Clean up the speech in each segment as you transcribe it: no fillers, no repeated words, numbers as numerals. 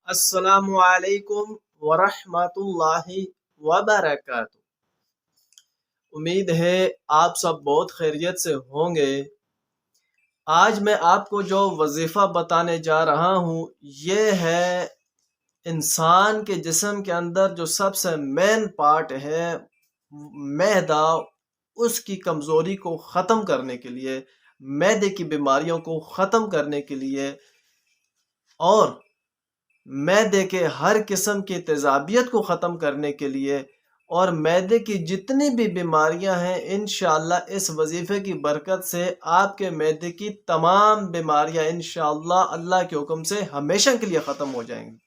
السلام علیکم ورحمۃ اللہ وبرکاتہ۔ امید ہے آپ سب بہت خیریت سے ہوں گے۔ آج میں آپ کو جو وظیفہ بتانے جا رہا ہوں یہ ہے انسان کے جسم کے اندر جو سب سے مین پارٹ ہے معدہ، اس کی کمزوری کو ختم کرنے کے لیے، معدے کی بیماریوں کو ختم کرنے کے لیے اور معدے کے ہر قسم کی تیزابیت کو ختم کرنے کے لیے اور معدے کی جتنی بھی بیماریاں ہیں انشاءاللہ اس وظیفے کی برکت سے آپ کے معدے کی تمام بیماریاں انشاءاللہ اللہ کے حکم سے ہمیشہ کے لیے ختم ہو جائیں گی۔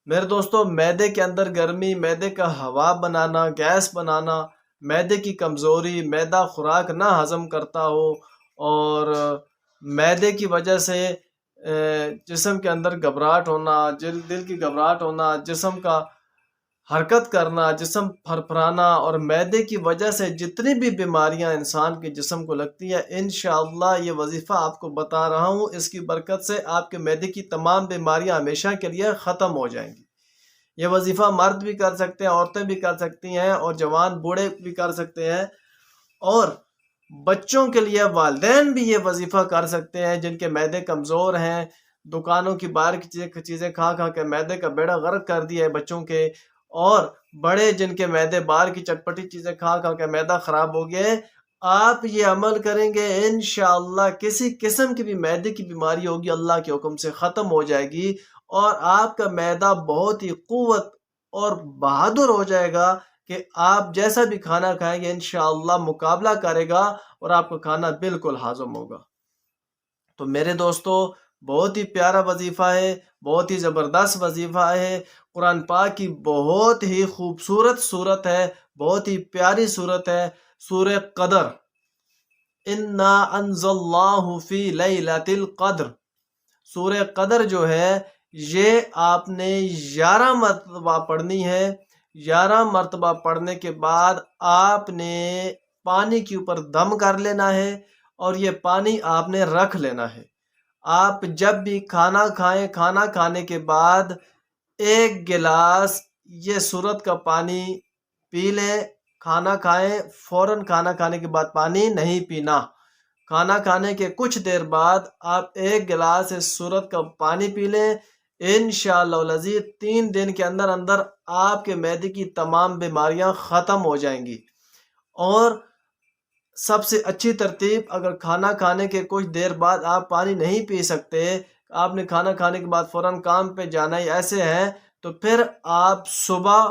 میرے دوستو، معدے کے اندر گرمی، معدے کا ہوا بنانا، گیس بنانا، معدے کی کمزوری، معدہ خوراک نہ ہضم کرتا ہو اور معدے کی وجہ سے جسم کے اندر گھبراہٹ ہونا، دل کی گھبراہٹ ہونا، جسم کا حرکت کرنا، جسم پھرپھرانا اور معدے کی وجہ سے جتنی بھی بیماریاں انسان کے جسم کو لگتی ہیں انشاءاللہ یہ وظیفہ آپ کو بتا رہا ہوں، اس کی برکت سے آپ کے معدے کی تمام بیماریاں ہمیشہ کے لیے ختم ہو جائیں گی۔ یہ وظیفہ مرد بھی کر سکتے ہیں، عورتیں بھی کر سکتی ہیں اور جوان بوڑھے بھی کر سکتے ہیں، اور بچوں کے لیے والدین بھی یہ وظیفہ کر سکتے ہیں جن کے معدے کمزور ہیں، دکانوں کی باہر کی چیزیں کھا کھا کے معدے کا بیڑا غرق کر دیا ہے بچوں کے، اور بڑے جن کے معدے باہر کی چٹپٹی چیزیں کھا کھا کے معدہ خراب ہو گیا ہے، آپ یہ عمل کریں گے انشاءاللہ کسی قسم کی بھی معدے کی بیماری ہوگی اللہ کے حکم سے ختم ہو جائے گی اور آپ کا معدہ بہت ہی قوت اور بہادر ہو جائے گا کہ آپ جیسا بھی کھانا کھائیں گے انشاءاللہ مقابلہ کرے گا اور آپ کا کھانا بالکل ہضم ہوگا۔ تو میرے دوستو، بہت ہی پیارا وظیفہ ہے، بہت ہی زبردست وظیفہ ہے، قرآن پاک کی بہت ہی خوبصورت صورت ہے، بہت ہی پیاری صورت ہے، سورہ قدر، اِنَّا أَنزَلْنَاهُ فِي لَيْلَةِ الْقَدْرِ۔ سورہ قدر جو ہے یہ آپ نے 11 مرتبہ پڑھنی ہے۔ 11 مرتبہ پڑھنے کے بعد آپ نے پانی کے اوپر دم کر لینا ہے اور یہ پانی آپ نے رکھ لینا ہے۔ آپ جب بھی کھانا کھائیں، کھانا کھانے کے بعد 1 گلاس یہ سورت کا پانی پی لیں۔ کھانا کھائیں، فوراً کھانا کھانے کے بعد پانی نہیں پینا۔ کھانا کھانے کے کچھ دیر بعد آپ 1 گلاس اس سورت کا پانی پی لیں۔ انشاءاللہ العزیز 3 دن کے اندر اندر آپ کے معدے کی تمام بیماریاں ختم ہو جائیں گی۔ اور سب سے اچھی ترتیب، اگر کھانا کھانے کے کچھ دیر بعد آپ پانی نہیں پی سکتے، آپ نے کھانا کھانے کے بعد فوراً کام پہ جانا ہی ایسے ہے، تو پھر آپ صبح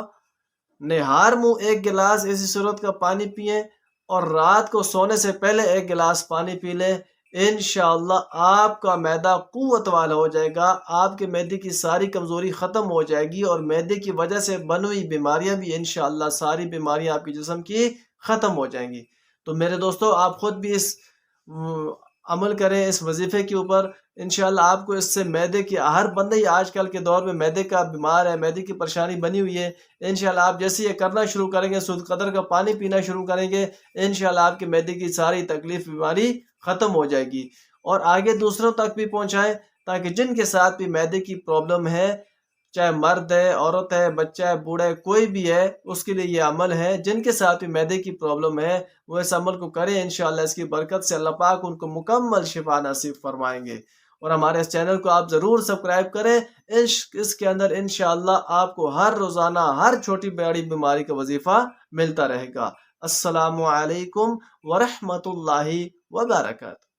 نہار منہ 1 گلاس اسی صورت کا پانی پئیں اور رات کو سونے سے پہلے 1 گلاس پانی پی لیں۔ انشاءاللہ آپ کا معدہ قوت والا ہو جائے گا، آپ کے معدے کی ساری کمزوری ختم ہو جائے گی اور معدے کی وجہ سے بنی ہوئی بیماریاں بھی انشاءاللہ ساری بیماریاں آپ کے جسم کی ختم ہو جائیں گی۔ تو میرے دوستو، آپ خود بھی اس عمل کریں اس وظیفے کے اوپر، انشاءاللہ آپ کو اس سے معدے کی، ہر بندہ ہی آج کل کے دور میں معدے کا بیمار ہے، معدے کی پریشانی بنی ہوئی ہے، انشاءاللہ آپ جیسے یہ کرنا شروع کریں گے، سورۃ قدر کا پانی پینا شروع کریں گے، انشاءاللہ آپ کے معدے کی ساری تکلیف بیماری ختم ہو جائے گی۔ اور آگے دوسروں تک بھی پہنچائیں تاکہ جن کے ساتھ بھی معدے کی پرابلم ہے، چاہے مرد ہے، عورت ہے، بچہ ہے، بوڑھا ہے، کوئی بھی ہے، اس کے لیے یہ عمل ہے۔ جن کے ساتھ بھی معدے کی پرابلم ہے وہ اس عمل کو کریں، انشاءاللہ اس کی برکت سے اللہ پاک ان کو مکمل شفا نصیب فرمائیں گے۔ اور ہمارے اس چینل کو آپ ضرور سبسکرائب کریں، اس کے اندر انشاءاللہ آپ کو ہر روزانہ ہر چھوٹی بڑی بیماری کا وظیفہ ملتا رہے گا۔ السلام علیکم ورحمۃ اللہ وبرکاتہ۔